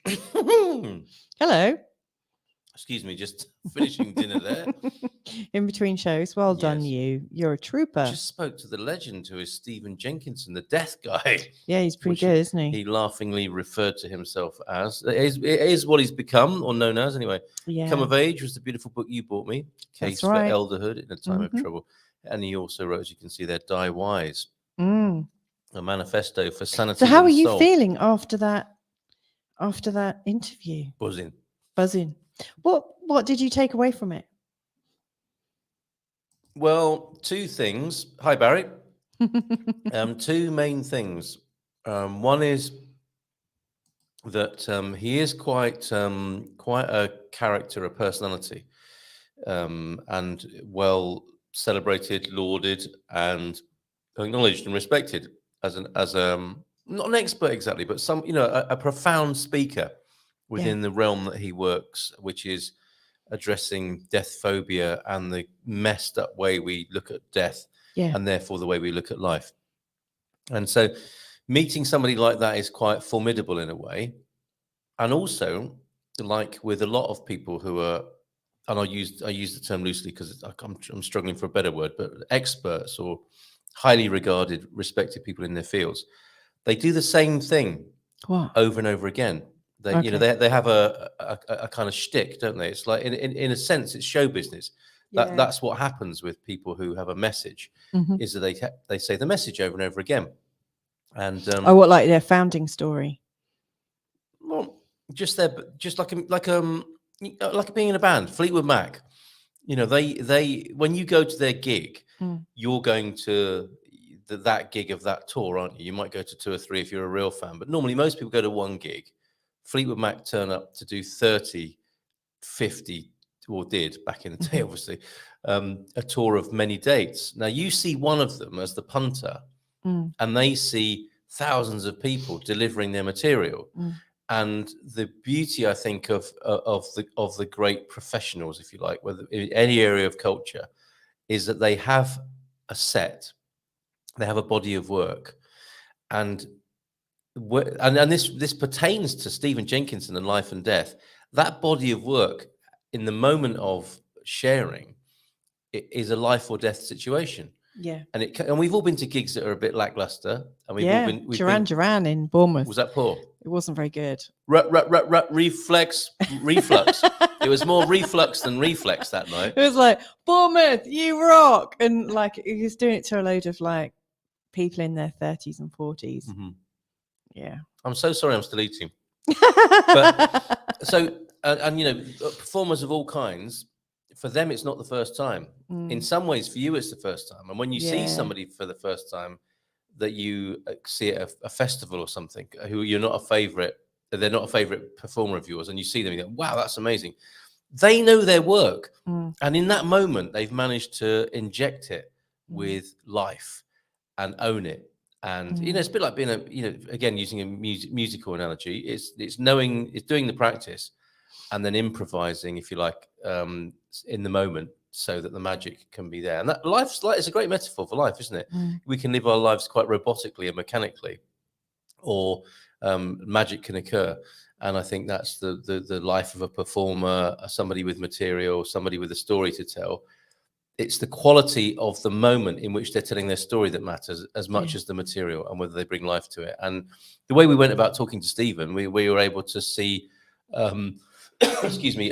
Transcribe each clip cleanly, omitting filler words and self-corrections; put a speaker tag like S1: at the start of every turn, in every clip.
S1: Hello.
S2: Excuse me, just finishing dinner there.
S1: In between shows. Well done,
S2: Yes.
S1: you. You're a trooper.
S2: Just spoke to the legend who is Stephen Jenkinson, the death guy.
S1: Yeah, he's pretty
S2: which
S1: good, isn't he?
S2: He laughingly referred to himself as. It is what he's become, or known as anyway.
S1: Yeah.
S2: Come of Age was the beautiful book you bought me. Case
S1: That's right.
S2: for Elderhood in a Time
S1: Mhm.
S2: of Trouble. And he also wrote, as you can see there, Die Wise,
S1: Mm.
S2: a manifesto for sanity
S1: So how
S2: and
S1: are you
S2: soul.
S1: feeling after that interview?
S2: Buzzing.
S1: Buzzing. What did you take away from it?
S2: Well, two things. Hi, Barry. Two main things. One is that he is quite a character, a personality, and well celebrated, lauded, and acknowledged and respected as not an expert exactly, but a profound speaker within the realm that he works, which is addressing death phobia and the messed up way we look at death, and therefore the way we look at life. And so meeting somebody like that is quite formidable in a way. And also, like with a lot of people who are, and I use the term loosely because I'm struggling for a better word, but experts or highly regarded, respected people in their fields, they do the same thing over and over again. They, they have a kind of shtick, don't they? It's like in a sense, it's show business. That's what happens with people who have a message, is that they say the message over and over again. And
S1: what, like their founding story?
S2: Well, just like being in a band, Fleetwood Mac. They when you go to their gig, you're going to that gig of that tour, aren't you? You might go to 2 or 3 if you're a real fan, but normally most people go to one gig. Fleetwood Mac turn up to do 30, 50, or did back in the day, obviously, a tour of many dates. Now you see one of them as the punter, and they see thousands of people delivering their material. And the beauty, I think, of the great professionals, if you like, whether in any area of culture, is that they have a set, they have a body of work, and this pertains to Stephen Jenkinson and Life and Death. That body of work, in the moment of sharing, it is a life or death situation.
S1: Yeah.
S2: And we've all been to gigs that are a bit lackluster. And we've
S1: Duran in Bournemouth.
S2: Was that poor?
S1: It wasn't very good.
S2: Reflux. It was more reflux than reflex that night.
S1: It was like, Bournemouth, you rock. And like, he was doing it to a load of like people in their 30s and 40s. Yeah.
S2: I'm so sorry I'm still eating. But so, performers of all kinds, for them, it's not the first time. In some ways, for you, it's the first time. And when you see somebody for the first time that you see at a festival or something, who you're not a favorite, they're not a favorite performer of yours, and you see them, you go, wow, that's amazing. They know their work. And in that moment, they've managed to inject it with life and own it. And, it's a bit like being again, using a musical analogy, it's knowing, it's doing the practice and then improvising, if you like, in the moment, so that the magic can be there. And that is a great metaphor for life, isn't it? We can live our lives quite robotically and mechanically, or magic can occur. And I think that's the life of a performer, somebody with material, somebody with a story to tell. It's the quality of the moment in which they're telling their story that matters as much as the material and whether they bring life to it. And the way we went about talking to Stephen, we were able to see, excuse me,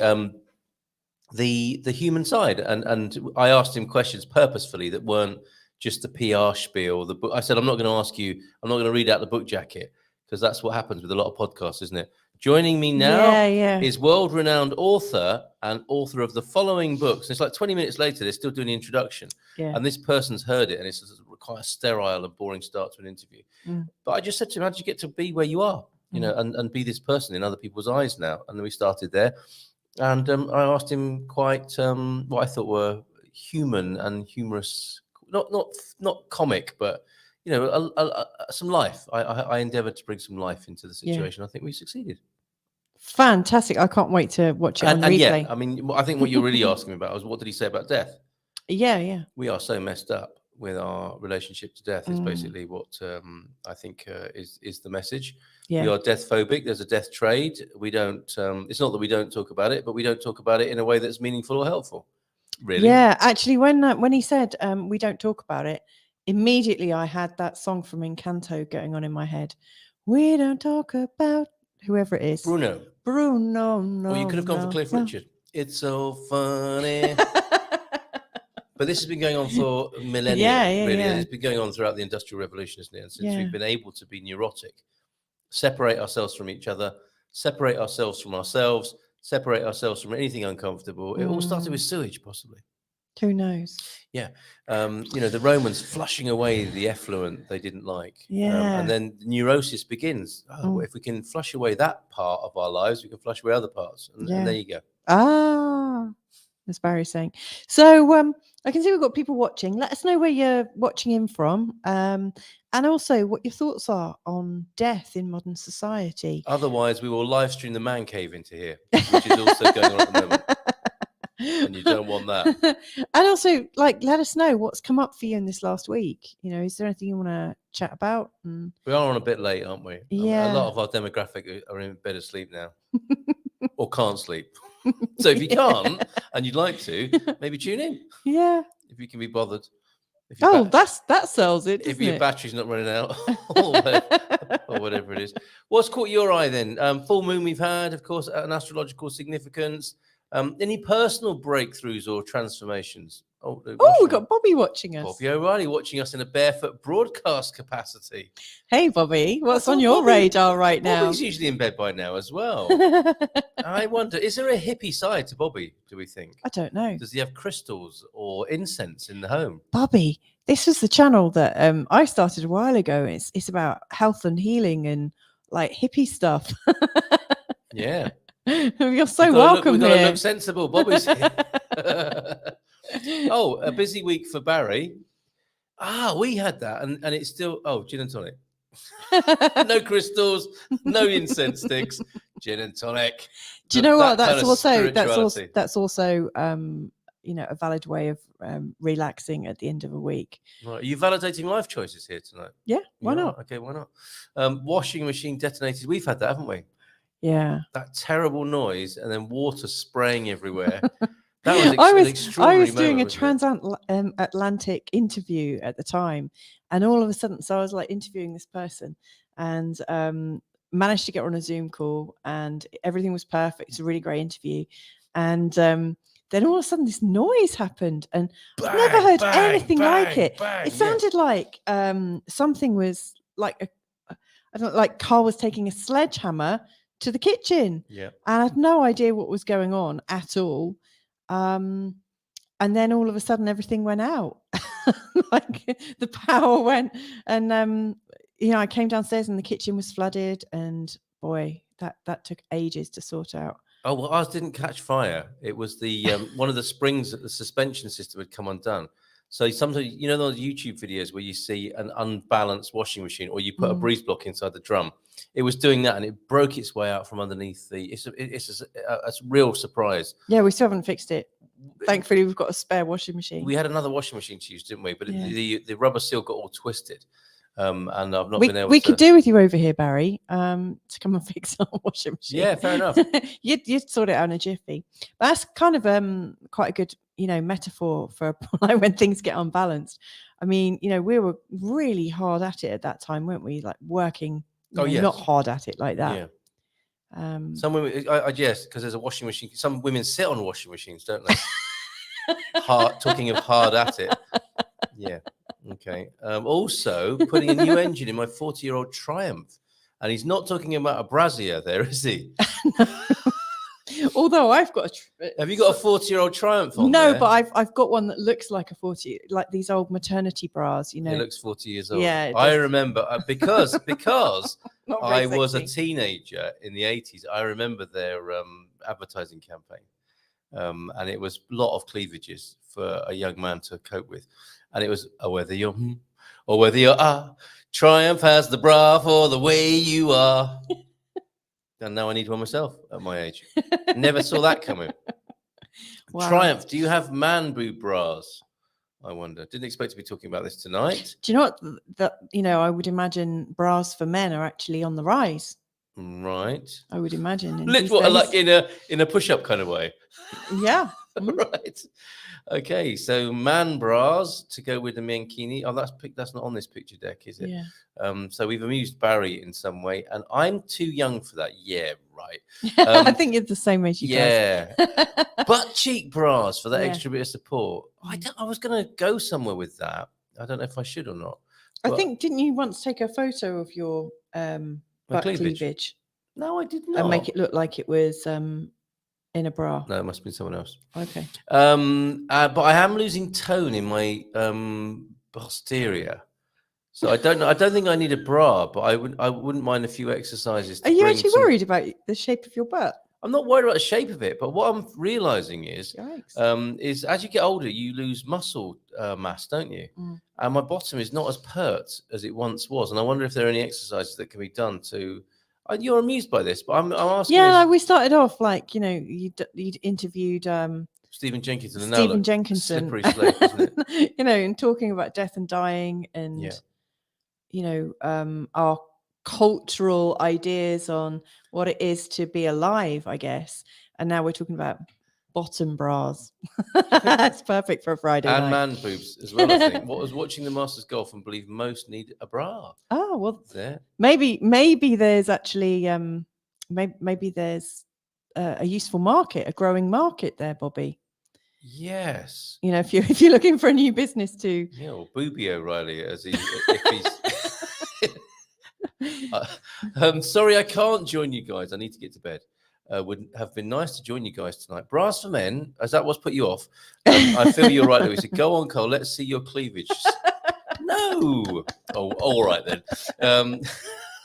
S2: the human side. And I asked him questions purposefully that weren't just the PR spiel. The book. I said, I'm not going to ask you, I'm not going to read out the book jacket, because that's what happens with a lot of podcasts, isn't it? Joining me now is world-renowned author and author of the following books. And it's like 20 minutes later, they're still doing the introduction. And this person's heard it, and it's quite a sterile and boring start to an interview. But I just said to him, how did you get to be where you are, and be this person in other people's eyes now? And then we started there. And I asked him quite what I thought were human and humorous, not comic, but some life. I endeavoured to bring some life into the situation. I think we succeeded.
S1: Fantastic! I can't wait to watch it on replay.
S2: I mean, I think what you're really asking me about was, what did he say about death?
S1: Yeah.
S2: We are so messed up. with our relationship to death is basically what I think is the message. We are death phobic. There's a death trade. We don't. It's not that we don't talk about it, but we don't talk about it in a way that's meaningful or helpful. Really?
S1: Yeah, actually, when he said we don't talk about it, immediately I had that song from Encanto going on in my head. We don't talk about whoever it is.
S2: Bruno.
S1: No.
S2: Or you could have gone for Cliff Richard. It's so funny. But this has been going on for millennia, really. And it's been going on throughout the Industrial Revolution, isn't it? And since we've been able to be neurotic, separate ourselves from each other, separate ourselves from ourselves, separate ourselves from anything uncomfortable. It all started with sewage, possibly.
S1: Who knows?
S2: Yeah. The Romans flushing away the effluent they didn't like.
S1: Yeah.
S2: And then neurosis begins. If we can flush away that part of our lives, we can flush away other parts. And there you go.
S1: As Barry's saying. So I can see we've got people watching. Let us know where you're watching in from. And also what your thoughts are on death in modern society.
S2: Otherwise, we will live stream the man cave into here, which is also going on at the moment. And you don't want that.
S1: And also, let us know what's come up for you in this last week. Is there anything you want to chat about?
S2: We are on a bit late, aren't we?
S1: Yeah.
S2: A lot of our demographic are in bed asleep now. Or can't sleep. So if you can't and you'd like to, maybe tune in.
S1: Yeah.
S2: If you can be bothered.
S1: That sells it.
S2: If your battery's not running out or whatever it is. What's caught your eye then? Full moon we've had, of course, an astrological significance. Any personal breakthroughs or transformations?
S1: We've got Bobby watching us.
S2: Bobby O'Reilly watching us in a barefoot broadcast capacity.
S1: Hey, Bobby, what's on your radar right now?
S2: Bobby's usually in bed by now as well. I wonder, is there a hippie side to Bobby, do we think?
S1: I don't know.
S2: Does he have crystals or incense in the home?
S1: Bobby, this was the channel that I started a while ago. It's about health and healing and hippie stuff.
S2: Yeah.
S1: You're so welcome
S2: we've
S1: here.
S2: Got to look sensible. Bobby's here. A busy week for Barry. We had that, and it's still gin and tonic. No crystals, no incense sticks, gin and tonic.
S1: Do you know what? That's also a valid way of relaxing at the end of a week.
S2: Right. Are you validating life choices here tonight?
S1: Yeah, why not?
S2: Okay, why not? Washing machine detonated. We've had that, haven't we?
S1: Yeah.
S2: That terrible noise and then water spraying everywhere. That was extraordinary.
S1: I was doing a transatlantic interview at the time, and all of a sudden, so I was interviewing this person, and managed to get on a Zoom call, and everything was perfect. It's a really great interview, and then all of a sudden, this noise happened, and I've never heard anything like it. It sounded like something was Carl was taking a sledgehammer to the kitchen.
S2: Yeah.
S1: And I had no idea what was going on at all. And then all of a sudden everything went out. The power went, and I came downstairs and the kitchen was flooded, and boy, that took ages to sort out.
S2: Oh, well, ours didn't catch fire. It was the one of the springs at the suspension system had come undone. So sometimes, those YouTube videos where you see an unbalanced washing machine, or you put a breeze block inside the drum. It was doing that, and it broke its way out from underneath it's a real surprise.
S1: Yeah, we still haven't fixed it. Thankfully, we've got a spare washing machine.
S2: We had another washing machine to use, didn't we? But the rubber seal got all twisted. And I've not been able to...
S1: We could do with you over here, Barry, to come and fix our washing machine.
S2: Yeah, fair enough.
S1: You'd sort it out in a jiffy. But that's kind of quite a good, metaphor for when things get unbalanced. I mean, we were really hard at it at that time, weren't we? Working,
S2: yes.
S1: Not hard at it like that.
S2: Yeah. Some women, yes, because there's a washing machine. Some women sit on washing machines, don't they? Talking of hard at it. Yeah. Okay. Also, putting a new engine in my 40-year-old Triumph. And he's not talking about a brassiere there, is he?
S1: No. Although I've got
S2: Have you got a 40-year-old Triumph on
S1: No,
S2: there?
S1: but I've got one that looks like a 40, like these old maternity bras,
S2: It looks 40 years old.
S1: Yeah.
S2: I remember, because I was a
S1: sexy.
S2: teenager in the 80s. I remember their advertising campaign. And it was a lot of cleavages for a young man to cope with. And it was, whether you're or whether you're Triumph has the bra for the way you are. And now I need one myself at my age. Never saw that coming. Wow. Triumph, do you have man boob bras? I wonder. Didn't expect to be talking about this tonight.
S1: Do you know what? That I would imagine bras for men are actually on the rise.
S2: Right.
S1: I would imagine.
S2: Like in a push-up kind of way.
S1: Yeah.
S2: Right. Okay. So man bras to go with the mankini. Oh, that's not on this picture deck, is it?
S1: Yeah.
S2: So we've amused Barry in some way, and I'm too young for that. Yeah, right.
S1: I think you're the same age you guys.
S2: Yeah. Butt cheek bras for that
S1: Yeah.
S2: extra bit of support. I was going to go somewhere with that. I don't know if I should or not.
S1: I think, didn't you once take a photo of your butt cleavage?
S2: No, I did not.
S1: And make it look like it was in a bra.
S2: No, it must have been someone else.
S1: Okay.
S2: But I am losing tone in my posterior. So I don't know. I don't think I need a bra, but I wouldn't mind a few exercises.
S1: Are you actually worried about the shape of your butt?
S2: I'm not worried about the shape of it, but what I'm realizing is as you get older, you lose muscle mass, don't you? And my bottom is not as pert as it once was. And I wonder if there are any exercises that can be done to. You're amused by this, but I'm asking.
S1: Yeah, we started off like you'd interviewed
S2: Stephen Jenkinson.
S1: Stephen Jenkinson,
S2: slippery slope, isn't it?
S1: And talking about death and dying, and our cultural ideas on what it is to be alive, I guess. And now we're talking about bottom bras. It's perfect for a Friday night.
S2: And man boobs as well, I think. What was watching the Masters golf and believe most need a bra.
S1: Oh, well,
S2: there.
S1: Maybe there's actually maybe there's a useful market, a growing market there, Bobby.
S2: Yes.
S1: If you're looking for a new business to.
S2: Yeah, or Booby O'Reilly, if he's. Sorry, I can't join you guys. I need to get to bed. Would have been nice to join you guys tonight. Bras for men, as that was put you off. I feel you're right, Louisa. Go on, Cole. Let's see your cleavage. No. Oh, all right then.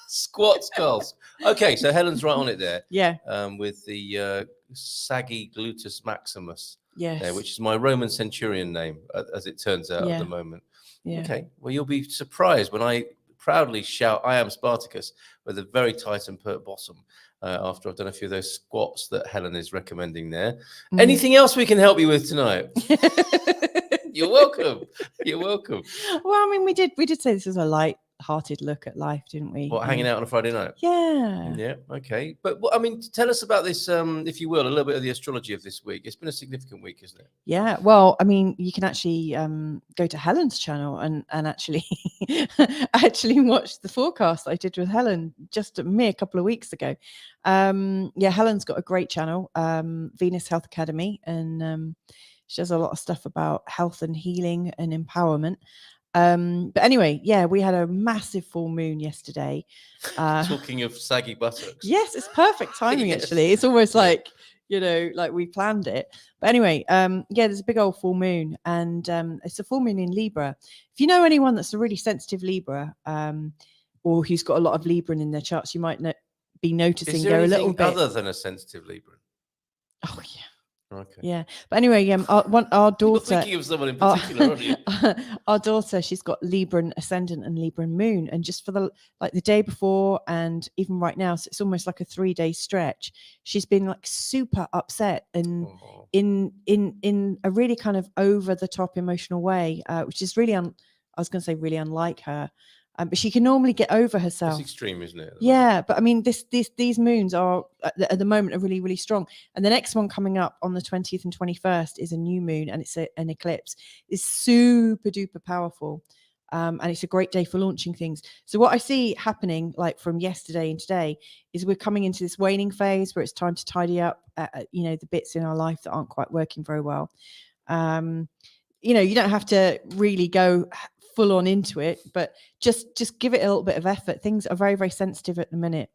S2: Squats, Carls. Okay, so Helen's right on it there.
S1: Yeah.
S2: With the saggy gluteus maximus.
S1: Yes.
S2: There, which is my Roman centurion name, as it turns out at the moment.
S1: Yeah.
S2: Okay. Well, you'll be surprised when I proudly shout, "I am Spartacus," with a very tight and pert bottom. After I've done a few of those squats that Helen is recommending there. Anything else we can help you with tonight? You're welcome. You're welcome.
S1: Well, I mean, we did say this was a light-hearted look at life, didn't we?
S2: What, hanging out on a Friday night?
S1: Yeah.
S2: Yeah. Okay. But I mean, tell us about this, if you will, a little bit of the astrology of this week. It's been a significant week, isn't it?
S1: Yeah. Well, I mean, you can actually go to Helen's channel and actually watch the forecast I did with Helen just a couple of weeks ago. Helen's got a great channel, Venus Health Academy, and she does a lot of stuff about health and healing and empowerment. But anyway, we had a massive full moon yesterday.
S2: Talking of saggy buttocks.
S1: Yes, it's perfect timing.
S2: Yes.
S1: Actually, it's almost like like we planned it. But anyway, there's a big old full moon, and it's a full moon in Libra. If you know anyone that's a really sensitive Libra, or who's got a lot of Libran in their charts, you might be noticing they're a little bit
S2: other than a sensitive Libran.
S1: Oh yeah.
S2: Okay.
S1: Yeah, but anyway, our daughter.
S2: You're thinking of someone in particular, aren't you?
S1: Our daughter, she's got Libran ascendant and Libran moon, and just for the day before and even right now, so it's almost like a 3-day stretch. She's been like super upset and in a really kind of over the top emotional way, which is really I was going to say really unlike her. But she can normally get over herself.
S2: It's extreme, isn't it?
S1: Yeah, but I mean, these moons are at the moment are really, really strong. And the next one coming up on the 20th and 21st is a new moon, and it's an eclipse. It's super duper powerful, and it's a great day for launching things. So what I see happening, like from yesterday and today, is we're coming into this waning phase where it's time to tidy up, the bits in our life that aren't quite working very well. You don't have to really go full on into it, but just give it a little bit of effort. Things are very, very sensitive at the minute.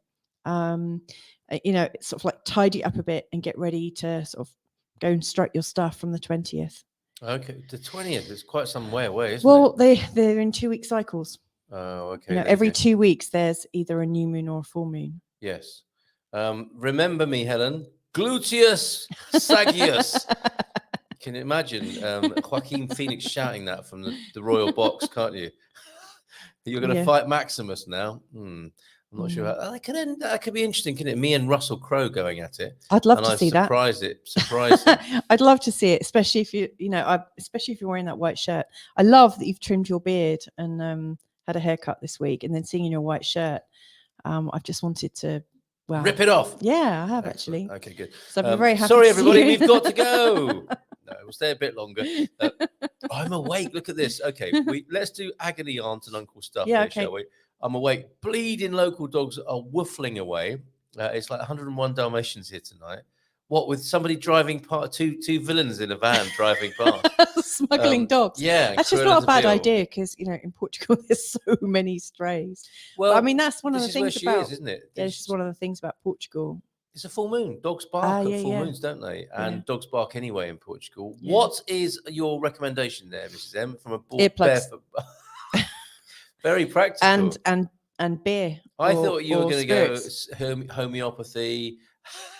S1: It's sort of like tidy up a bit and get ready to sort of go and strut your stuff from the 20th.
S2: Okay, the 20th is quite some way away, isn't it?
S1: Well, they're in 2-week cycles.
S2: Oh, okay.
S1: Every 2 weeks there's either a new moon or a full moon.
S2: Yes. Remember me, Helen. Gluteus saggius. Can you imagine Joaquin Phoenix shouting that from the royal box, can't you? You're going to fight Maximus now. I'm not sure how that could end. That could be interesting, couldn't it? Me and Russell Crowe going at it.
S1: I'd love to see that.
S2: Surprise him.
S1: I'd love to see it, especially if especially if you're wearing that white shirt. I love that you've trimmed your beard and had a haircut this week, and then seeing in your white shirt. I've just wanted to
S2: rip it off.
S1: Yeah, I have actually.
S2: Okay, good.
S1: So I'm very happy.
S2: Sorry,
S1: to
S2: everybody,
S1: see
S2: we've got to go. No, we'll stay a bit longer. I'm awake. Look at this. Okay, let's do agony aunt and uncle stuff.
S1: Yeah,
S2: here,
S1: okay.
S2: Shall we? I'm awake. Bleeding local dogs are woofling away. It's like 101 Dalmatians here tonight. What with somebody driving past, two villains in a van driving past,
S1: smuggling dogs.
S2: Yeah,
S1: that's just not a bad idea because in Portugal there's so many strays. Well, but, I mean that's one of the things about,
S2: isn't it?
S1: Yeah, this is one of the things about Portugal.
S2: It's a full moon. Dogs bark at full moons, don't they? And dogs bark anyway in Portugal. Yeah. What is your recommendation there, Mrs. M, from a barefoot? Very practical.
S1: And beer.
S2: I thought you were going to go homeopathy,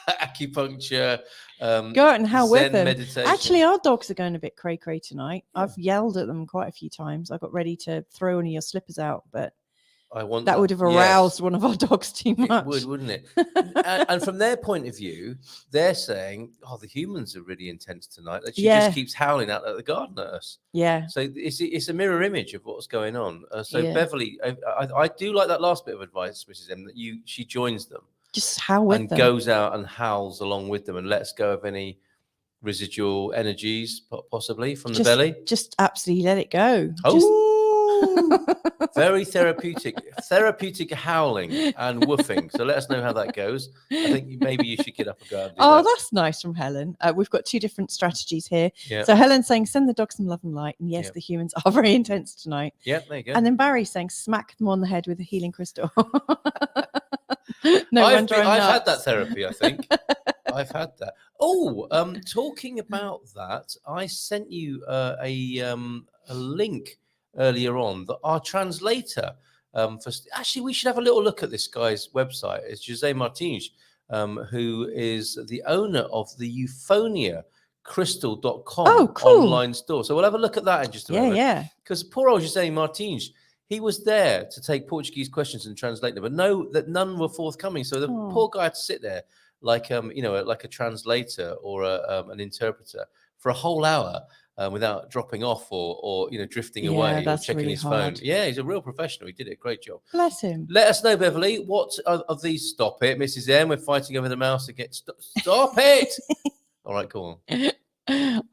S2: acupuncture.
S1: Go out and howl with them.
S2: Meditation.
S1: Actually, our dogs are going a bit cray-cray tonight. Yeah. I've yelled at them quite a few times. I got ready to throw one of your slippers out, but that would have aroused one of our dogs too much.
S2: It would, wouldn't it? and from their point of view, they're saying, "Oh, the humans are really intense tonight." That she just keeps howling out at the garden at us.
S1: Yeah.
S2: So it's a mirror image of what's going on. Beverly, I do like that last bit of advice, Mrs. M, that she joins them,
S1: just howl with them,
S2: and goes out and howls along with them, and lets go of any residual energies, possibly from the belly.
S1: Just absolutely let it go.
S2: Very therapeutic howling and woofing. So let us know how that goes. I think maybe you should get up and go and do that.
S1: That's nice from Helen. We've got two different strategies here.
S2: Yeah.
S1: So Helen's saying send the dogs some love and light, and yes, the humans are very intense tonight.
S2: Yeah, there you go.
S1: And then Barry's saying smack them on the head with a healing crystal.
S2: I've had that therapy, I think. I've had that. Talking about that, I sent you a link earlier on that our translator actually we should have a little look at this guy's website. It's Jose Martins, who is the owner of the euphoniacrystal.com online store. So we'll have a look at that in just a moment.
S1: Yeah.
S2: Because poor old Jose Martins, he was there to take Portuguese questions and translate them, but none were forthcoming. So the poor guy had to sit there like a translator or an interpreter for a whole hour. Without dropping off or drifting away or checking his phone. Yeah, he's a real professional. He did it. Great job.
S1: Bless him.
S2: Let us know, Beverly, what of these. Stop it, Mrs. M. We're fighting over the mouse again. Stop it. All right, go on.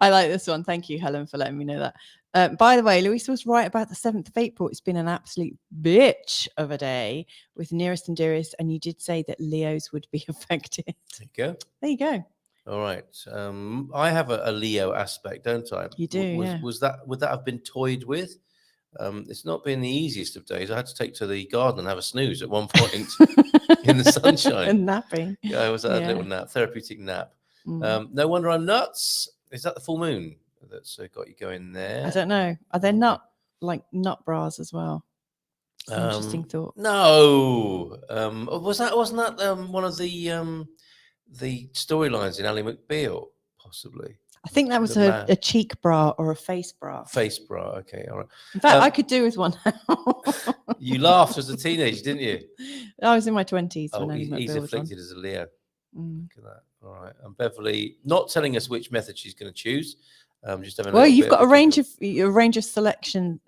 S1: I like this one. Thank you, Helen, for letting me know that. By the way, Louisa was right about the 7th of April. It's been an absolute bitch of a day with nearest and dearest. And you did say that Leos would be affected.
S2: There
S1: you go.
S2: All right. I have a Leo aspect, don't I?
S1: You do,
S2: would that have been toyed with? It's not been the easiest of days. I had to take to the garden and have a snooze at one point in the sunshine.
S1: And napping.
S2: Yeah, I was at a little nap, therapeutic nap. No wonder I'm nuts. Is that the full moon that's got you going there?
S1: I don't know. Are there nut bras as well? Interesting thought.
S2: No. Wasn't that one of the storylines in Ally McBeal, possibly?
S1: I think that was a cheek bra or a face bra.
S2: Face bra, okay, all right.
S1: In fact, I could do with one now.
S2: You laughed as a teenager, didn't you?
S1: I was in my 20s.
S2: Oh, he's afflicted as a Leo. Look at that. All right. And Beverly not telling us which method she's going to choose. Just having
S1: you've got a range of selection,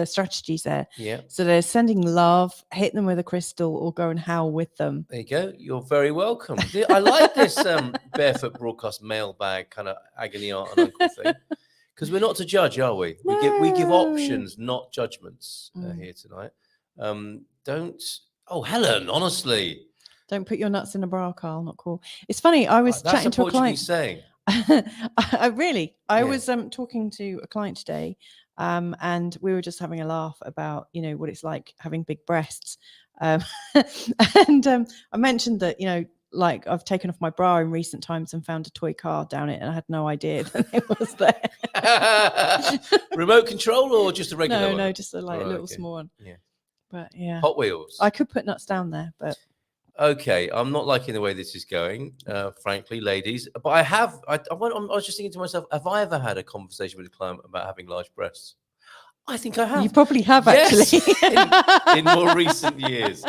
S1: strategies there.
S2: Yeah.
S1: So they're sending love, hit them with a crystal, or go and howl with them.
S2: There you go. You're very welcome. I like this barefoot broadcast mailbag kind of agony aunt and uncle thing, because we're not to judge, are we?
S1: No.
S2: We give options, not judgments here tonight. Helen, honestly,
S1: don't put your nuts in a bra, Carl. Not cool. It's funny. I was chatting to a client.
S2: Saying.
S1: I was talking to a client today. And we were just having a laugh about, what it's like having big breasts. And I mentioned that, I've taken off my bra in recent times and found a toy car down it, and I had no idea that it was there.
S2: Remote control or just a regular one?
S1: No, just a little small one.
S2: Yeah.
S1: But yeah.
S2: Hot Wheels.
S1: I could put nuts down there, but.
S2: Okay, I'm not liking the way this is going, frankly, ladies. But I was just thinking to myself, have I ever had a conversation with a client about having large breasts? I think I have.
S1: You probably have, actually.
S2: in more recent years.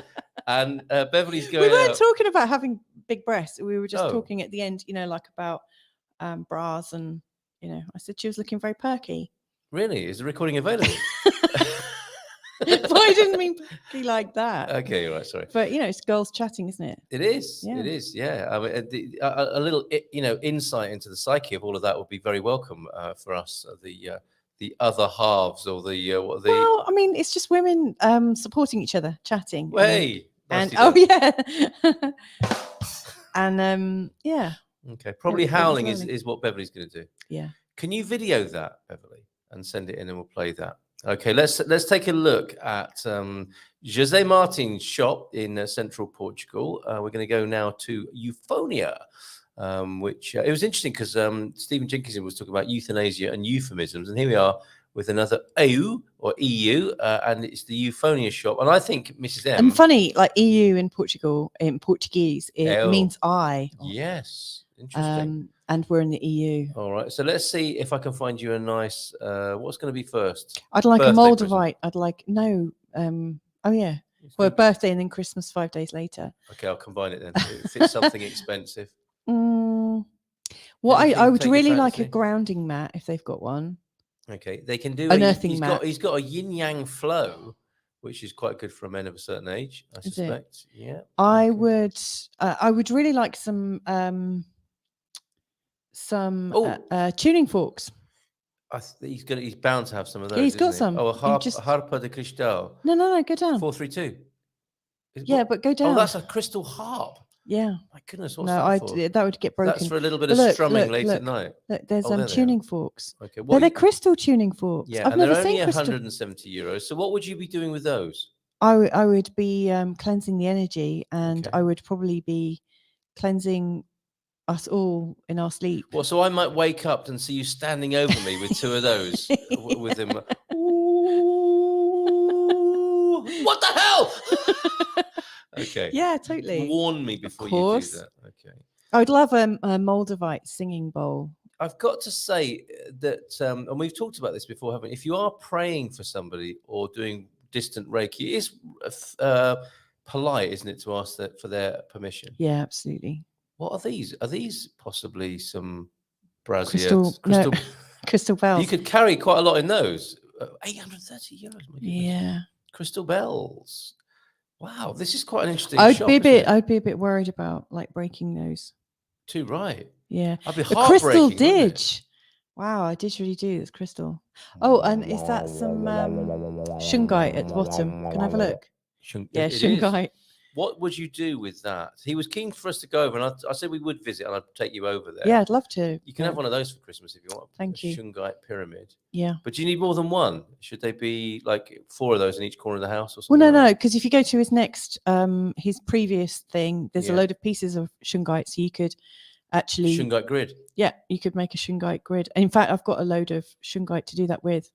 S2: And Beverly's
S1: We
S2: going
S1: weren't
S2: out.
S1: talking about having big breasts. We were just
S2: Oh.
S1: talking at the end, like about bras, and I said she was looking very perky.
S2: Really? Is the recording available?
S1: But I didn't mean perky like that.
S2: Okay, right, sorry.
S1: But it's girls chatting, isn't it?
S2: It is.
S1: Yeah.
S2: It is. Yeah. I mean, a little, insight into the psyche of all of that would be very welcome for us. The other halves, or the.
S1: Well, I mean, it's just women supporting each other, chatting.
S2: Hey.
S1: And
S2: nicely
S1: oh
S2: done.
S1: yeah. And yeah.
S2: Okay. Probably
S1: It was
S2: howling
S1: lovely.
S2: is what Beverly's going to do.
S1: Yeah.
S2: Can you video that, Beverly, and send it in, and we'll play that? Okay, let's take a look at José Martin's shop in central Portugal. We're going to go now to Euphonia, which it was interesting because Stephen Jenkinson was talking about euthanasia and euphemisms, and here we are with another EU or EU, and it's the Euphonia shop. And I think Mrs. M.
S1: And funny, like EU in Portugal, in Portuguese, it means I.
S2: Yes, interesting.
S1: And we're in the EU.
S2: All right, so let's see if I can find you a nice. What's going to be first?
S1: I'd like
S2: Birthday
S1: a
S2: present.
S1: Moldavite. I'd like oh yeah. Well, birthday and then Christmas 5 days later.
S2: Okay, I'll combine it then. If it's something expensive.
S1: Well,
S2: Anything
S1: I would
S2: take your
S1: really like a
S2: fancy?
S1: grounding mat if they've got one.
S2: Okay, they can do
S1: An earthing
S2: he's
S1: mat.
S2: got a yin yang flow, which is quite good for men of a certain age, I suspect. Yeah.
S1: I would really like some tuning forks.
S2: He's bound to have some of those.
S1: Yeah, he's got
S2: isn't
S1: some.
S2: he? Oh,
S1: You just-
S2: harpa de cristal.
S1: No, go down.
S2: 432.
S1: Yeah, but go down.
S2: Oh, that's a crystal harp.
S1: Yeah.
S2: My goodness, what's
S1: No,
S2: that for?
S1: that would get broken.
S2: That's for a little bit
S1: But
S2: of
S1: look,
S2: strumming
S1: look,
S2: late
S1: look.
S2: at night.
S1: Look, there's
S2: there they
S1: tuning forks.
S2: Okay,
S1: They're crystal tuning forks.
S2: Yeah,
S1: I've
S2: and
S1: never
S2: they're only
S1: seen crystal.
S2: 170 euros. So what would you be doing with those?
S1: I would be cleansing the energy, and
S2: Okay.
S1: I would probably be cleansing us all in our sleep.
S2: Well, so I might wake up and see you standing over me with two of those with them. Ooh, what the hell? Okay.
S1: Yeah, totally.
S2: Warn me before
S1: Of
S2: you do
S1: course.
S2: that. Okay.
S1: I would love a Moldavite singing bowl.
S2: I've got to say that, and we've talked about this before, haven't we? If you are praying for somebody or doing distant Reiki, it is polite, isn't it, to ask for their permission?
S1: Yeah, absolutely.
S2: What are these? Are these possibly some brazier
S1: crystal bells?
S2: You could carry quite a lot in those. 830 euros. My goodness.
S1: Yeah.
S2: Crystal bells. Wow, this is quite an interesting.
S1: I'd
S2: shop,
S1: be
S2: isn't it?
S1: a bit worried about like breaking those.
S2: Too right.
S1: Yeah.
S2: I'd be
S1: The
S2: heartbreaking.
S1: crystal
S2: wouldn't it?
S1: didge. Wow, I did really do this crystal. Oh, and is that some shungite at the bottom? Can I have a look? Yeah,
S2: It is.
S1: shungite.
S2: What would you do with that? He was keen for us to go over, and I said we would visit, and I'd take you over there.
S1: Yeah, I'd love to.
S2: You can have one of those for Christmas if you want.
S1: Thank you.
S2: Shungite pyramid.
S1: Yeah.
S2: But do you need more than one? Should they be like 4 of those in each corner of the house or
S1: Well,
S2: something?
S1: no, because if you go to his next, his previous thing, there's a
S2: Yeah.
S1: load of pieces of shungite, so you could actually,
S2: Shungite grid.
S1: yeah, you could make a shungite grid. In fact, I've got a load of shungite to do that with.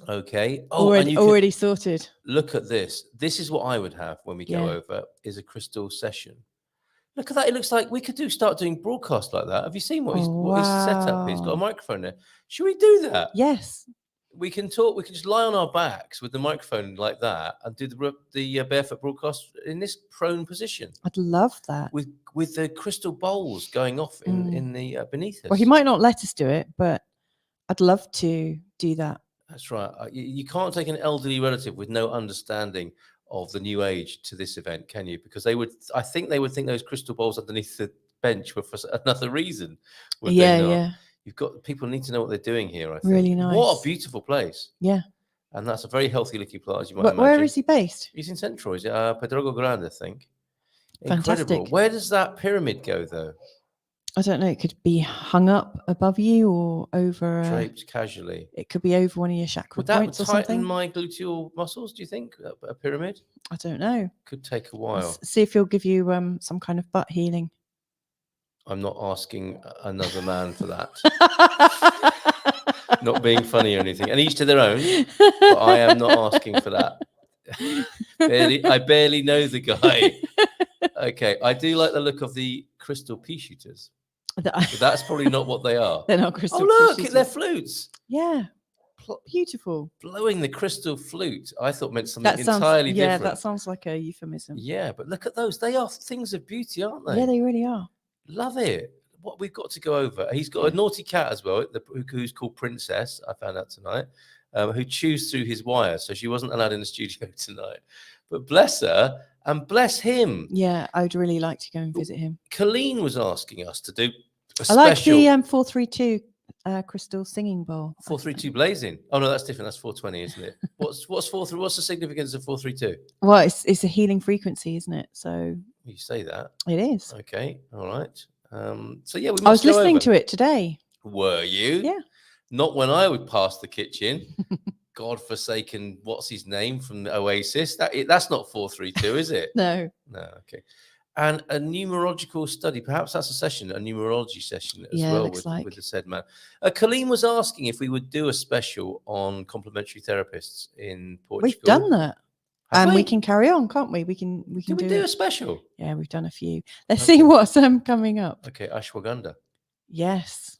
S2: Okay. Oh, and you
S1: already sorted.
S2: look at this. This is what I would have when we go
S1: Yeah.
S2: over, is a crystal session. Look at that. It looks like we could start doing broadcasts like that. Have you seen what his setup is? He's got a
S1: Wow.
S2: microphone there. Should we do that?
S1: Yes.
S2: We can talk. We can just lie on our backs with the microphone like that and do the barefoot broadcast in this prone position
S1: I'd love that.
S2: with the crystal bowls going off in the beneath us.
S1: Well, he might not let us do it, but I'd love to do that.
S2: That's right. You can't take an elderly relative with no understanding of the new age to this event, can you? Because I think they would think those crystal bowls underneath the bench were for another reason. Would they not?
S1: Yeah.
S2: You've got people need to know what they're doing here. I think.
S1: Really nice.
S2: What a beautiful place.
S1: Yeah.
S2: And that's a very healthy looking plant, as you might imagine.
S1: Where is he based?
S2: He's in Central. He's at Pedrogo Grande, I think.
S1: Fantastic.
S2: Incredible. Where does that pyramid go, though?
S1: I don't know. It could be hung up above you or over.
S2: Draped casually.
S1: It could be over one of your chakra
S2: Would that
S1: points or
S2: tighten
S1: something.
S2: my gluteal muscles, do you think? A pyramid?
S1: I don't know.
S2: Could take a while.
S1: See if he'll give you some kind of butt healing.
S2: I'm not asking another man for that. Not being funny or anything. And each to their own. But I am not asking for that. I barely know the guy. Okay. I do like the look of the crystal pea shooters. But that's probably not what they are.
S1: They're not crystal.
S2: Oh, look,
S1: pea shooters.
S2: they're flutes.
S1: Yeah. beautiful.
S2: Blowing the crystal flute, I thought meant something
S1: That sounds,
S2: entirely
S1: yeah,
S2: different.
S1: that sounds like a euphemism.
S2: Yeah, but look at those. They are things of beauty, aren't they?
S1: Yeah, they really are.
S2: Love it. What we've got to go over. He's got a naughty cat as well, who's called Princess. I found out tonight, who chews through his wires, so she wasn't allowed in the studio tonight. But bless her and bless him.
S1: Yeah, I'd really like to go and visit him.
S2: Colleen was asking us to do a
S1: I like
S2: special.
S1: the 432 crystal singing bowl.
S2: 432 blazing. Oh no, that's different. That's 420, isn't it? What's 432? What's the significance of 432?
S1: Well, it's a healing frequency, isn't it? So
S2: You say that.
S1: it is.
S2: Okay. All right. So yeah,
S1: I was listening to it today.
S2: Were you?
S1: Yeah.
S2: Not when I would pass the kitchen. God-forsaken, what's his name from the Oasis? That's not 432, is it?
S1: No.
S2: No. Okay. And a numerological study, perhaps that's a session, a numerology session as
S1: Yeah,
S2: well
S1: looks like.
S2: with the said man. Colleen was asking if we would do a special on complementary therapists in Portugal.
S1: We've done that.
S2: Have
S1: And we can carry on, can't we? We can
S2: Did we do a special?
S1: Yeah, we've done a few. Let's see what's coming up.
S2: Okay, ashwagandha.
S1: Yes.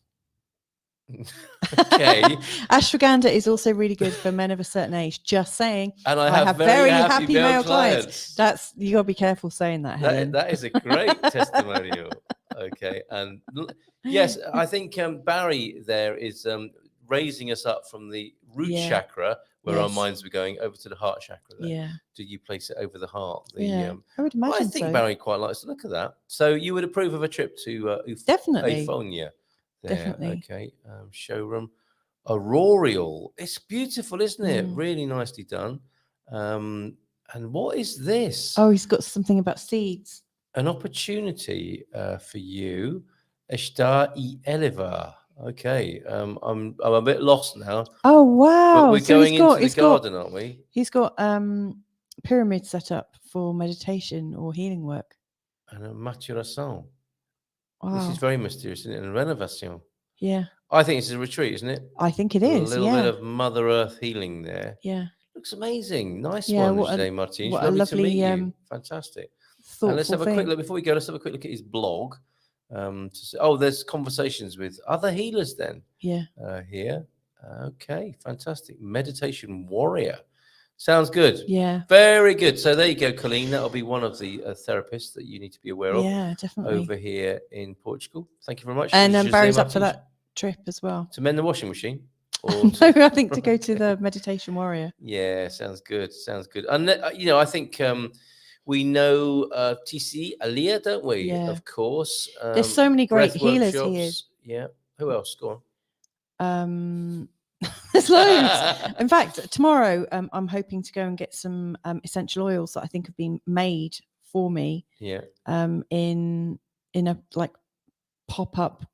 S2: Okay.
S1: Ashwagandha is also really good for men of a certain age. Just saying.
S2: And I have very happy male clients.
S1: That's, you got to be careful saying that, Helen.
S2: That is a great testimonial. Okay, and yes, I think Barry there is raising us up from the root chakra, where our minds were going, over to the heart chakra. There.
S1: Yeah.
S2: Do you place it over the heart?
S1: I would imagine.
S2: Well, I think Barry quite likes to look at that. So you would approve of a trip to
S1: Definitely.
S2: Aphonia? There.
S1: Definitely.
S2: Okay. Showroom. Auroreal. It's beautiful, isn't it? Really nicely done. And what is this?
S1: Oh, he's got something about seeds.
S2: An opportunity for you. Está y eleva. Okay. I'm a bit lost now.
S1: Oh wow.
S2: We're going into the garden, aren't we?
S1: He's got pyramids set up for meditation or healing work.
S2: And a maturation.
S1: Wow.
S2: This is very mysterious, isn't it? And renovation.
S1: Yeah.
S2: I think it's a retreat, isn't it?
S1: I think it is.
S2: A little bit of Mother Earth healing there.
S1: Yeah.
S2: Looks amazing. Nice one, Jose Martins.
S1: What a lovely,
S2: to meet you. Fantastic. And let's have a quick look before we go. Let's have a quick look at his blog. There's conversations with other healers then.
S1: Yeah.
S2: Here. Okay, fantastic. Meditation warrior. Sounds good.
S1: Yeah.
S2: Very good. So there you go, Colleen. That'll be one of the therapists that you need to be aware of.
S1: Yeah, definitely.
S2: Over here in Portugal. Thank you very much.
S1: And Barry's up for that trip as well.
S2: To mend the washing machine?
S1: No, I think to go to the meditation warrior.
S2: Yeah, sounds good. Sounds good. And I think we know TC Aliyah, don't we?
S1: Yeah.
S2: Of course.
S1: There's so many great healers here.
S2: Yeah. Who else? Go
S1: on. There's loads. In fact, tomorrow I'm hoping to go and get some essential oils that I think have been made for me.
S2: Yeah.
S1: In a like pop-up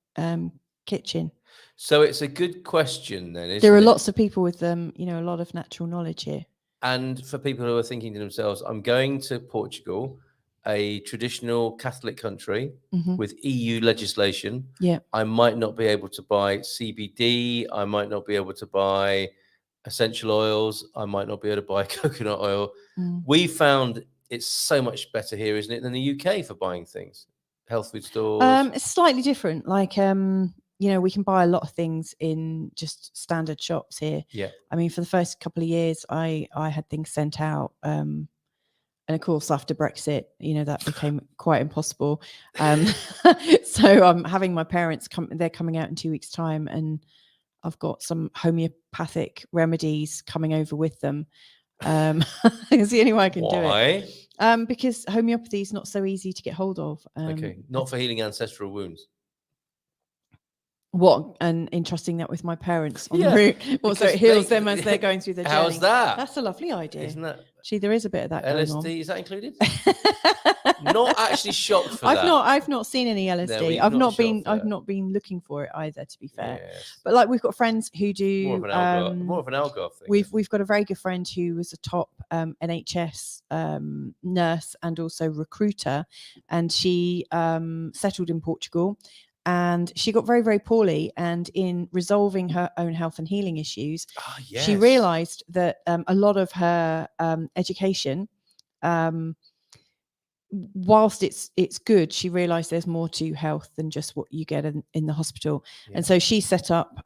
S1: kitchen.
S2: So it's a good question then, isn't
S1: there are
S2: it?
S1: lots of people with a lot of natural knowledge here.
S2: And for people who are thinking to themselves, I'm going to Portugal, a traditional Catholic country with EU legislation.
S1: Yeah.
S2: I might not be able to buy CBD. I might not be able to buy essential oils. I might not be able to buy coconut oil. We found it's so much better here, isn't it, than the UK for buying things? Health food stores.
S1: It's slightly different. Like, we can buy a lot of things in just standard shops here.
S2: Yeah.
S1: I mean, for the first couple of years, I had things sent out. And of course, after Brexit, that became quite impossible. So I'm having my parents come. They're coming out in 2 weeks' time, and I've got some homeopathic remedies coming over with them. It's the only way I can do it.
S2: Why?
S1: Because homeopathy is not so easy to get hold of.
S2: Okay, not for healing ancestral wounds.
S1: What, and entrusting that with my parents on the route. Also, it heals them as they're going through their journey.
S2: How's that?
S1: That's a lovely idea.
S2: Isn't that?
S1: Actually, there is a bit of that going on.
S2: LSD, is that included? Not actually shocked for that.
S1: I've not seen any LSD. I've not been looking for it either, to be fair.
S2: Yes.
S1: But like, we've got friends who do
S2: more of an Algarve thing.
S1: We've got a very good friend who was a top NHS nurse and also recruiter, and she settled in Portugal. And she got very, very poorly. And in resolving her own health and healing issues, she realized that a lot of her education, whilst it's good, she realized there's more to health than just what you get in the hospital. And so she set up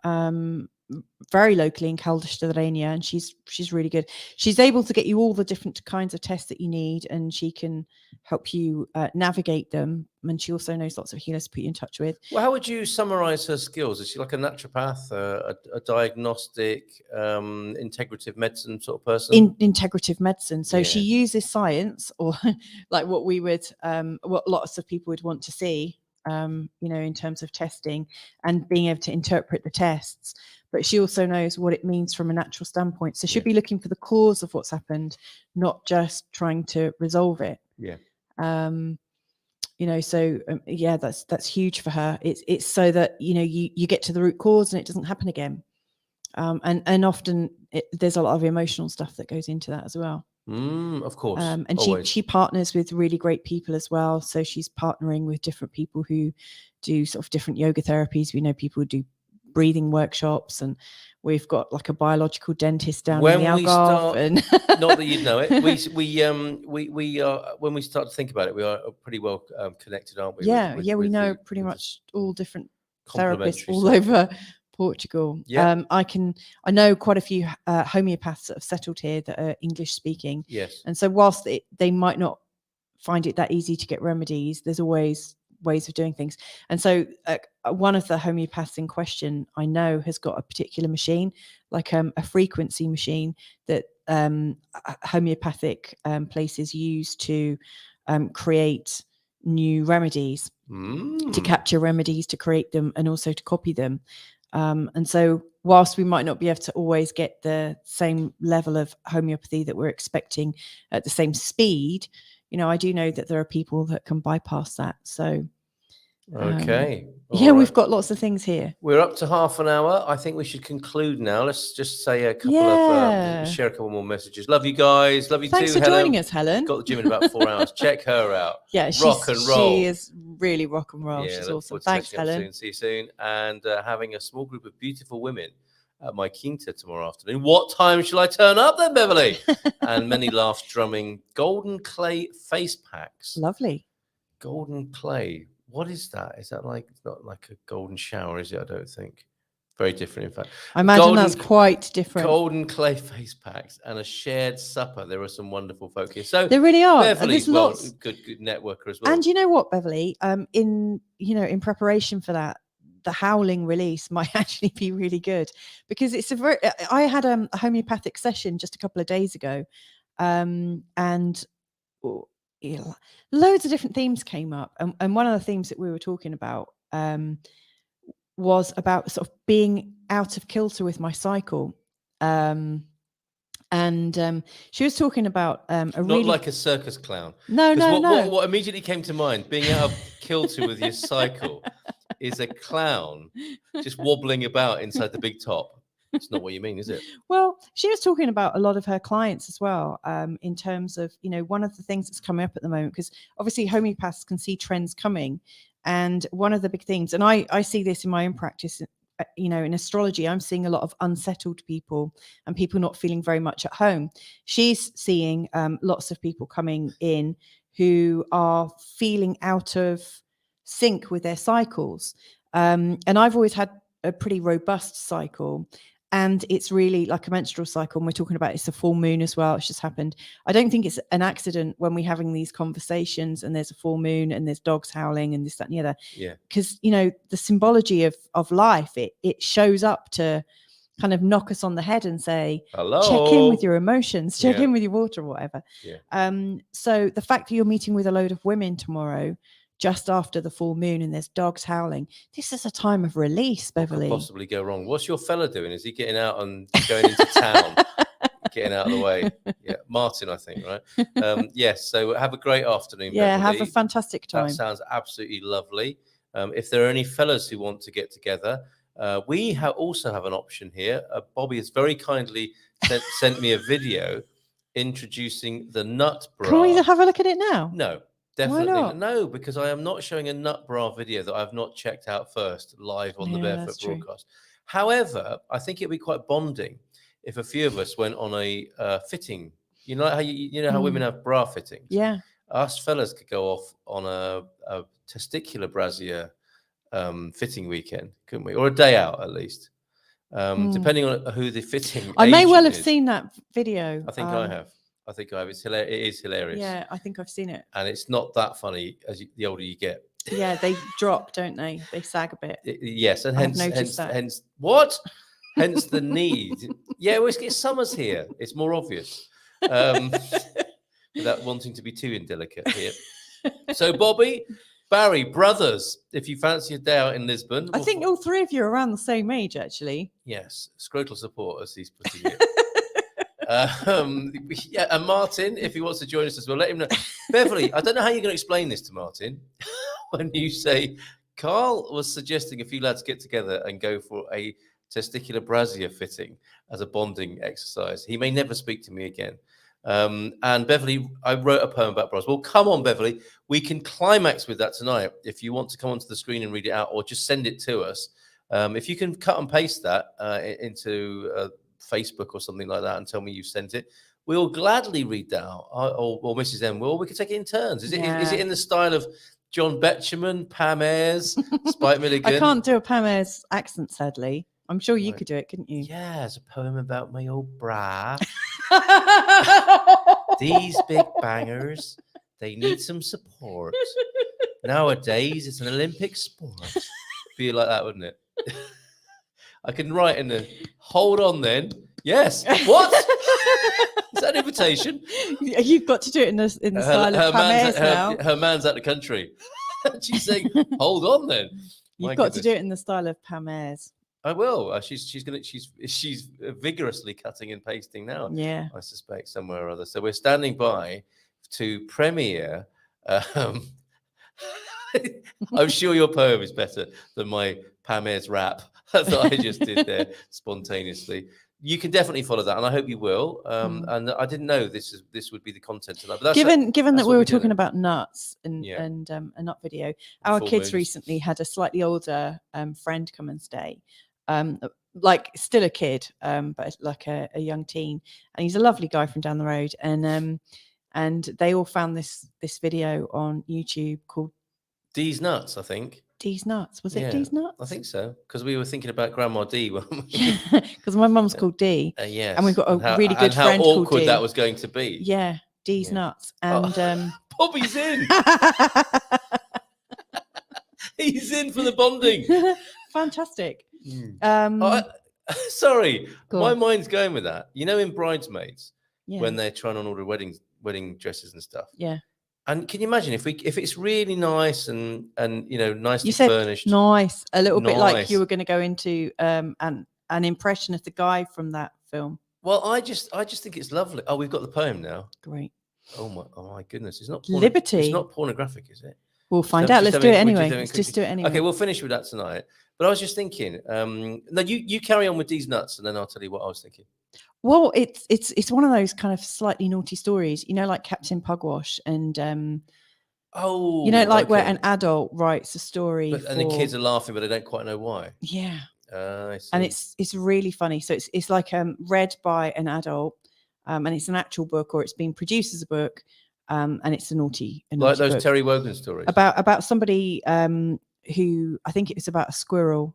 S1: very locally in Calderstadrenia, and she's really good. She's able to get you all the different kinds of tests that you need, and she can help you navigate them. And she also knows lots of healers to put you in touch with.
S2: Well, how would you summarize her skills? Is she like a naturopath, a diagnostic, integrative medicine sort of person?
S1: Integrative medicine. So she uses science, or like what we would, what lots of people would want to see, in terms of testing and being able to interpret the tests. But she also knows what it means from a natural standpoint. So she'll be looking for the cause of what's happened, not just trying to resolve it.
S2: Yeah.
S1: That's huge for her. It's so that you get to the root cause and it doesn't happen again. And often there's a lot of emotional stuff that goes into that as well.
S2: Of course.
S1: And she partners with really great people as well. So she's partnering with different people who do sort of different yoga therapies. We know people who do breathing workshops, and we've got like a biological dentist down in the Algarve.
S2: Not that you'd know it. We are, when we start to think about it, we are pretty well connected, aren't we?
S1: We know pretty much all different therapists all over Portugal.
S2: Yeah.
S1: I know quite a few homeopaths that have settled here that are English speaking.
S2: Yes.
S1: And so whilst they might not find it that easy to get remedies, there's always ways of doing things. And so one of the homeopaths in question I know has got a particular machine, like a frequency machine that homeopathic places use to create new remedies, to capture remedies, to create them, and also to copy them. And so whilst we might not be able to always get the same level of homeopathy that we're expecting at the same speed, I do know that there are people that can bypass that. So,
S2: okay.
S1: We've got lots of things here.
S2: We're up to half an hour. I think we should conclude now. Let's just say a couple of, share a couple more messages. Love you guys. Love you
S1: Thanks
S2: too,
S1: for
S2: Helen.
S1: joining us, Helen.
S2: Got the gym in about 4 hours. Check her out.
S1: Yeah,
S2: rock and roll.
S1: She is really rock and roll. She's awesome. Thanks, Helen.
S2: Soon. See you soon. And having a small group of beautiful women at my quinta tomorrow afternoon. What time shall I turn up then, Beverly? And many laughs drumming. Golden clay face packs.
S1: Lovely.
S2: Golden clay. What is that? Is that like, it's not like a golden shower, is it? I don't think. Very different, in fact.
S1: I imagine that's quite different.
S2: Golden clay face packs and a shared supper. There are some wonderful folk here. So
S1: there really are.
S2: Beverly, good networker as well.
S1: And you know what, Beverly? In preparation for that, the howling release might actually be really good, because it's I had a homeopathic session just a couple of days ago, and loads of different themes came up, and one of the themes that we were talking about was about sort of being out of kilter with my cycle. And she was talking about
S2: not like a circus clown.
S1: No.
S2: What immediately came to mind, being out of kilter with your cycle, is a clown just wobbling about inside the big top. It's not what you mean, is it?
S1: Well, she was talking about a lot of her clients as well, in terms of, one of the things that's coming up at the moment, because obviously homeopaths can see trends coming. And one of the big things, and I see this in my own practice, in astrology, I'm seeing a lot of unsettled people and people not feeling very much at home. She's seeing lots of people coming in who are feeling out of sync with their cycles. And I've always had a pretty robust cycle. And it's really like a menstrual cycle. And we're talking about it's a full moon as well. It's just happened. I don't think it's an accident when we're having these conversations and there's a full moon and there's dogs howling and this, that, and the other.
S2: Yeah.
S1: Because, the symbology of life, it shows up to kind of knock us on the head and say,
S2: hello,
S1: check in with your emotions, check in with your water or whatever.
S2: Yeah.
S1: So the fact that you're meeting with a load of women tomorrow, just after the full moon, and there's dogs howling, this is a time of release, Beverly.
S2: What could possibly go wrong? What's your fella doing? Is he getting out and going into town? Getting out of the way? Yeah, Martin, I think, right? Yes, so have a great afternoon,
S1: yeah,
S2: Beverly.
S1: have a fantastic time.
S2: That sounds absolutely lovely. If there are any fellas who want to get together, we also have an option here. Bobby has very kindly sent me a video introducing the nut bra.
S1: Can we have a look at it now?
S2: No. Definitely no, because I am not showing a nut bra video that I've not checked out first live on the Barefoot broadcast. However, I think it'd be quite bonding if a few of us went on a fitting. You know how how women have bra fittings.
S1: Yeah,
S2: us fellas could go off on a testicular brassiere fitting weekend, couldn't we? Or a day out at least. depending on who the fitting.
S1: I may well have
S2: is.
S1: seen that video.
S2: I think I have. I think I have. It is hilarious.
S1: Yeah, I think I've seen it.
S2: And it's not that funny as the older you get.
S1: Yeah, they drop, don't they? They sag a bit.
S2: Yes, and hence what? Hence the need. Yeah, well, it's summer's here. It's more obvious. Without wanting to be too indelicate here. So, Bobby, Barry, brothers, if you fancy a day out in Lisbon.
S1: I think all three of you are around the same age, actually.
S2: Yes, scrotal support, as he's putting it. Yeah, and Martin, if he wants to join us as well, let him know. Beverly, I don't know how you're going to explain this to Martin when you say Carl was suggesting a few lads get together and go for a testicular brassiere fitting as a bonding exercise. He may never speak to me again. And Beverly, I wrote a poem about bras. Well, come on, Beverly, we can climax with that tonight. If you want to come onto the screen and read it out, or just send it to us. If you can cut and paste that into Facebook or something like that and tell me you sent it, we'll gladly read that out. Or Mrs. M will. We can take it in turns. Is it in the style of John Betjeman, Pam Ayres, Spike Milligan?
S1: I can't do a Pam Ayres accent, sadly. I'm sure you could do it, couldn't you?
S2: Yeah, it's a poem about my old bra. These big bangers, they need some support. Nowadays, it's an Olympic sport. Be like that, wouldn't it? I can write in the hold on then. Yes. What? Is that an invitation?
S1: You've got to do it in the style of Pam Ayres now.
S2: Her man's out the country. She's saying, hold on then.
S1: You've got to do it in the style of Pam Ayres.
S2: I will. She's vigorously cutting and pasting now.
S1: Yeah,
S2: I suspect somewhere or other. So we're standing by to premiere. I'm sure your poem is better than my Pam Ayres rap that I just did there spontaneously. You can definitely follow that, and I hope you will. And I didn't know this would be the content tonight. But
S1: given that we were talking about nuts and a nut video, our kids recently had a slightly older friend come and stay. Like still a kid, but like a young teen, and he's a lovely guy from down the road. And they all found this video on YouTube called
S2: D's Nuts, I think.
S1: D's Nuts. Was it D's Nuts?
S2: I think so, because we were thinking about Grandma D.
S1: Because my mum's called D.
S2: Yes.
S1: And we've got a really good friend
S2: called D. How
S1: awkward
S2: that was going to be.
S1: Yeah, D's Nuts. And
S2: Bobby's in. He's in for the bonding.
S1: Fantastic.
S2: Sorry, my mind's going with that. You know, in Bridesmaids, when they're trying on all the wedding dresses and stuff.
S1: Yeah. And
S2: can you imagine if it's really nice and nicely furnished?
S1: Nice, a little bit like you were going to go into an impression of the guy from that film.
S2: Well, I just think it's lovely. Oh, we've got the poem now.
S1: Great.
S2: Oh my goodness! It's not
S1: Liberty.
S2: It's not pornographic, is it?
S1: We'll find out. Let's do it anyway. Let's just do it anyway.
S2: Okay, we'll finish with that tonight. But I was just thinking. No, you carry on with these nuts, and then I'll tell you what I was thinking.
S1: Well, it's one of those kind of slightly naughty stories, like Captain Pugwash and where an adult writes a story,
S2: and the kids are laughing, but they don't quite know why.
S1: Yeah,
S2: I see.
S1: And it's really funny. So it's like read by an adult, and it's an actual book, or it's being produced as a book, and it's a naughty
S2: like those
S1: book
S2: Terry Wogan stories
S1: about somebody who I think it's about a squirrel.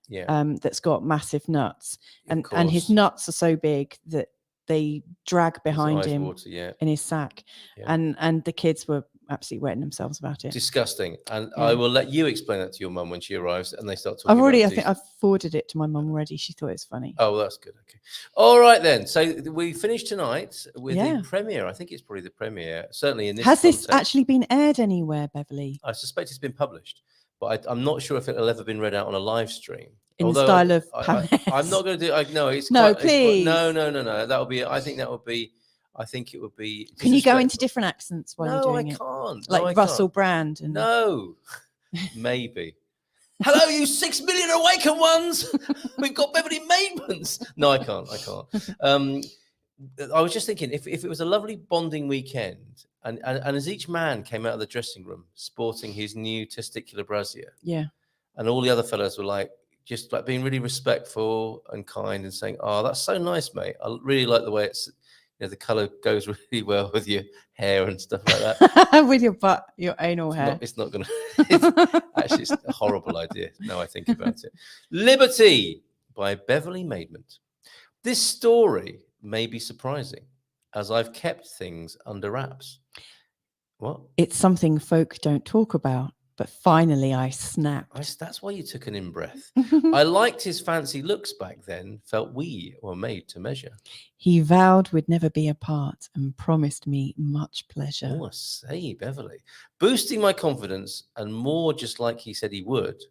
S2: Yeah.
S1: That's got massive nuts, and his nuts are so big that they drag behind him in his sack, and the kids were absolutely wetting themselves about it.
S2: Disgusting. And I will let you explain that to your mum when she arrives, and they start talking.
S1: I think I've forwarded it to my mum already. She thought it was funny.
S2: Oh, well, that's good. Okay. All right then. So we finished tonight with the premiere. I think it's probably the premiere, certainly in this.
S1: Has this actually been aired anywhere, Beverly?
S2: I suspect it's been published, but I'm not sure if it'll ever been read out on a live stream.
S1: In the style of
S2: I'm not going to do. Please.
S1: No.
S2: That'll be. I think it would be.
S1: Can you go into different accents while you're doing it?
S2: No, I can't.
S1: Like Russell Brand.
S2: No, maybe. Hello, you 6 million awakened ones. We've got Beverly Maidmans. No, I can't. I was just thinking, if it was a lovely bonding weekend, and as each man came out of the dressing room sporting his new testicular brassiere, and all the other fellas were just being really respectful and kind and saying, "Oh, that's so nice, mate. I really like the way it's, the color goes really well with your hair and stuff like that."
S1: With your butt, your anal hair.
S2: It's not gonna. Actually, it's a horrible idea. Now I think about it. Liberty, by Beverly Maidment. This story may be surprising, as I've kept things under wraps. What?
S1: It's something folk don't talk about, but finally I snapped.
S2: That's why you took an in-breath. I liked his fancy looks back then, felt we were made to measure.
S1: He vowed we'd never be apart and promised me much pleasure.
S2: Oh, I say, Beverly. Boosting my confidence and more just like he said he would.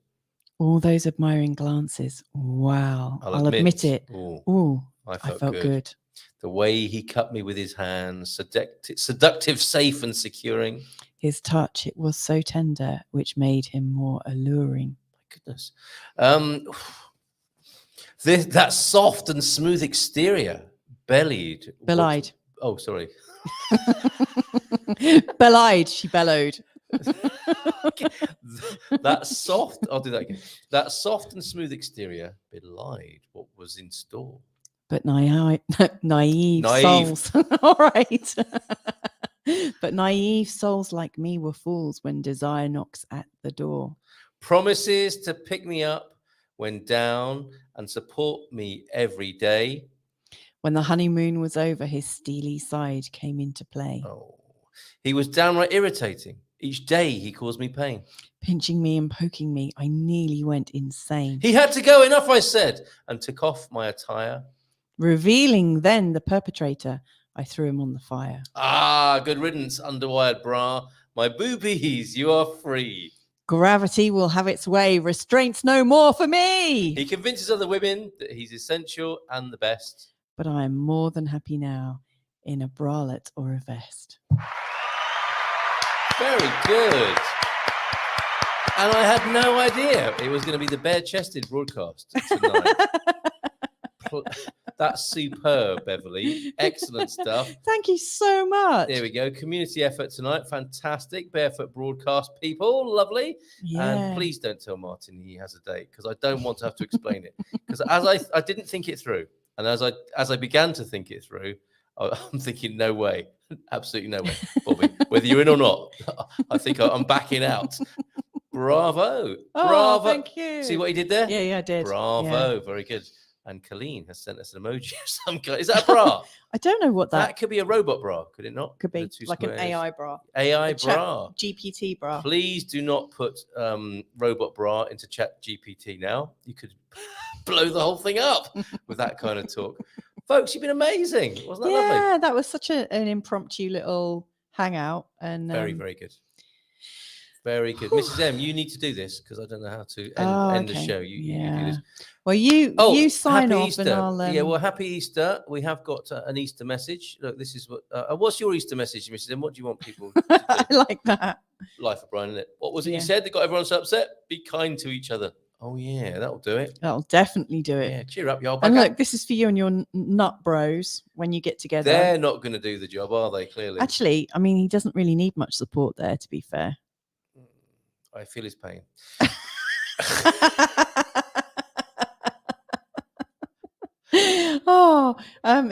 S1: All those admiring glances. Wow. I'll admit it. Ooh, I felt good.
S2: The way he cut me with his hands, seductive, safe and securing.
S1: His touch, it was so tender, which made him more alluring.
S2: My goodness. That soft and smooth exterior, belied. Oh, sorry.
S1: Belied, she bellowed.
S2: That soft, I'll do that again. That soft and smooth exterior belied what was in store.
S1: But naive souls. All right. But naive souls like me were fools when desire knocks at the door.
S2: Promises to pick me up when down and support me every day.
S1: When the honeymoon was over, his steely side came into play.
S2: Oh, he was downright irritating. Each day he caused me pain.
S1: Pinching me and poking me, I nearly went insane.
S2: He had to go, enough, I said, and took off my attire.
S1: Revealing then the perpetrator, I threw him on the fire.
S2: Ah, good riddance, underwired bra. My boobies, you are free.
S1: Gravity will have its way. Restraints no more for me.
S2: He convinces other women that he's essential and the best.
S1: But I am more than happy now in a bralette or a vest.
S2: Very good. And I had no idea it was going to be the bare-chested broadcast tonight. That's superb, Beverly. Excellent stuff.
S1: Thank you so much.
S2: There we go. Community effort tonight. Fantastic. Barefoot broadcast, people. Lovely.
S1: Yeah.
S2: And please don't tell Martin he has a date, because I don't want to have to explain it. Because as I didn't think it through, and as I began to think it through, I'm thinking, no way. Absolutely no way, Bobby. Whether you're in or not, I think I'm backing out. Bravo.
S1: Oh,
S2: Bravo.
S1: thank you.
S2: See what he did there?
S1: Yeah, I did.
S2: Bravo. Yeah. Very good. And Colleen has sent us an emoji of some kind. Is that a bra?
S1: I don't know what
S2: that could be. A robot bra, could it not?
S1: Could be like an AI bra.
S2: AI bra.
S1: GPT bra.
S2: Please do not put robot bra into Chat GPT now. You could blow the whole thing up with that kind of talk. Folks, you've been amazing. Wasn't that lovely?
S1: Yeah, that was such an impromptu little hangout. And
S2: very, very good. Very good. Mrs. M, you need to do this because I don't know how to end the show. You do this.
S1: Well, you sign off
S2: Easter.
S1: and I'll...
S2: Yeah, well, happy Easter. We have got an Easter message. Look, this is what... what's your Easter message, Mrs. M? What do you want people to do?
S1: I like that.
S2: Life of Brian, isn't it? What was it you said that got everyone so upset? Be kind to each other. Oh, yeah, that'll do it.
S1: That'll definitely do it.
S2: Yeah, cheer up, y'all.
S1: And look, this is for you and your nut bros when you get together.
S2: They're not going to do the job, are they, clearly? Actually,
S1: I mean, he doesn't really need much support there, to be fair.
S2: I feel his pain.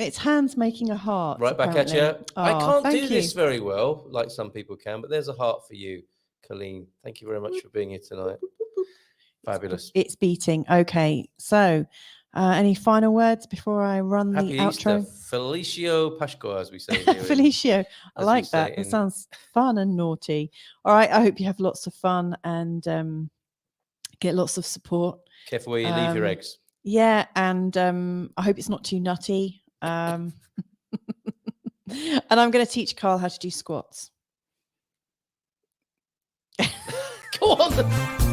S1: It's hands making a heart.
S2: Right back
S1: apparently.
S2: at you.
S1: Oh,
S2: I can't do this very well, like some people can, but there's a heart for you, Colleen. Thank you very much for being here tonight. Fabulous.
S1: It's beating. Okay, so any final words before I run
S2: Happy
S1: the outro?
S2: Easter. Felicio Pasqua, as we say here.
S1: Felicio. I like that. It sounds fun and naughty. All right, I hope you have lots of fun and get lots of support.
S2: Careful where you leave your eggs.
S1: Yeah, and I hope it's not too nutty. And I'm going to teach Carl how to do squats.
S2: Go on.